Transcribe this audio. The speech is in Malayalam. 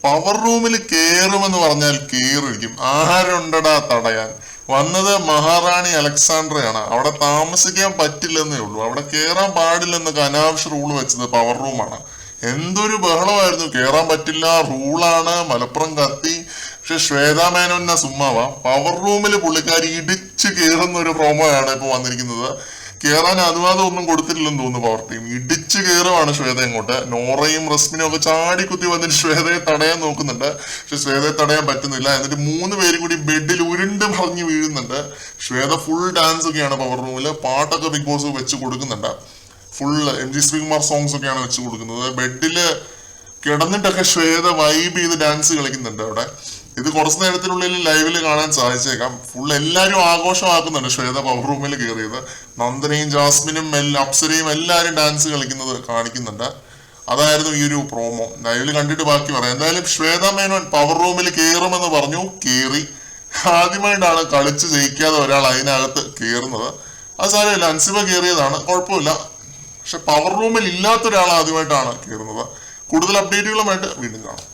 പവർ റൂമിൽ കേറുമെന്ന് പറഞ്ഞാൽ കേറിയിരിക്കും. ആരുണ്ടടാ തടയാൻ? വന്നത് മഹാറാണി അലക്സാണ്ട്രയാണ്. അവിടെ താമസിക്കാൻ പറ്റില്ലെന്നേ ഉള്ളൂ. അവിടെ കേറാൻ പാടില്ലെന്നൊക്കെ അനാവശ്യ റൂള് വെച്ചത് പവർ റൂമാണ്. എന്തൊരു ബഹളമായിരുന്നു. കേറാൻ പറ്റില്ല, റൂളാണ്, മലപ്പുറം കത്തി. പക്ഷെ ശ്വേതാ മേനോനെ സുമ്മാവാ. പവർ റൂമിൽ പുള്ളിക്കാരി ഇടിച്ച് കയറുന്ന ഒരു പ്രോമോയാണ് ഇപ്പൊ വന്നിരിക്കുന്നത്. കേറാൻ അനുവാദം ഒന്നും കൊടുത്തിട്ടില്ലെന്ന് തോന്നുന്നു പവർ ടീം. ഇടിച്ചു കയറുവാണ് ശ്വേത ഇങ്ങോട്ട്. നോറയും റസ്മിനും ഒക്കെ ചാടിക്കുത്തി വന്നിട്ട് ശ്വേതയെ തടയാൻ നോക്കുന്നുണ്ട്. പക്ഷെ ശ്വേതയെ തടയാൻ പറ്റുന്നില്ല. എന്നിട്ട് 3 പേരും കൂടി ബെഡിൽ ഉരുണ്ട് മറിഞ്ഞ് വീഴുന്നുണ്ട്. ശ്വേത ഫുൾ ഡാൻസ് ഒക്കെയാണ് പവർ റൂമിൽ. പാട്ടൊക്കെ ബിഗ് ബോസ് വെച്ച് കൊടുക്കുന്നുണ്ട്. ഫുൾ MG ശ്രീകുമാർ സോങ്സ് ഒക്കെയാണ് വെച്ച് കൊടുക്കുന്നത്. ബെഡില് കിടന്നിട്ടൊക്കെ ശ്വേത വൈബ് ചെയ്ത് ഡാൻസ് കളിക്കുന്നുണ്ട് അവിടെ. ഇത് കുറച്ചു നേരത്തിനുള്ളിൽ ലൈവില് കാണാൻ സാധിച്ചേക്കാം. ഫുൾ എല്ലാരും ആഘോഷമാക്കുന്നുണ്ട് ശ്വേത പവർ റൂമിൽ കയറിയത്. നന്ദനയും ജാസ്മിനും അപ്സരയും എല്ലാരും ഡാൻസ് കളിക്കുന്നത് കാണിക്കുന്നുണ്ട്. അതായിരുന്നു ഈ ഒരു പ്രോമോ. ലൈവില് കണ്ടിട്ട് ബാക്കി പറയാം. എന്തായാലും ശ്വേത മേനോൻ പവർ റൂമിൽ കയറുമെന്ന് പറഞ്ഞു, കേറി. ആദ്യമായിട്ടാണ് കളിച്ച് ജയിക്കാതെ ഒരാൾ അതിനകത്ത് കയറുന്നത്. അത് സാരമില്ല, അൻസിബ കയറിയതാണ്, കുഴപ്പമില്ല. പക്ഷെ പവർ റൂമിൽ ഇല്ലാത്ത ഒരാൾ ആദ്യമായിട്ടാണ് കയറുന്നത്. കൂടുതൽ അപ്ഡേറ്റുകളുമായിട്ട് വീണ്ടും കാണാം.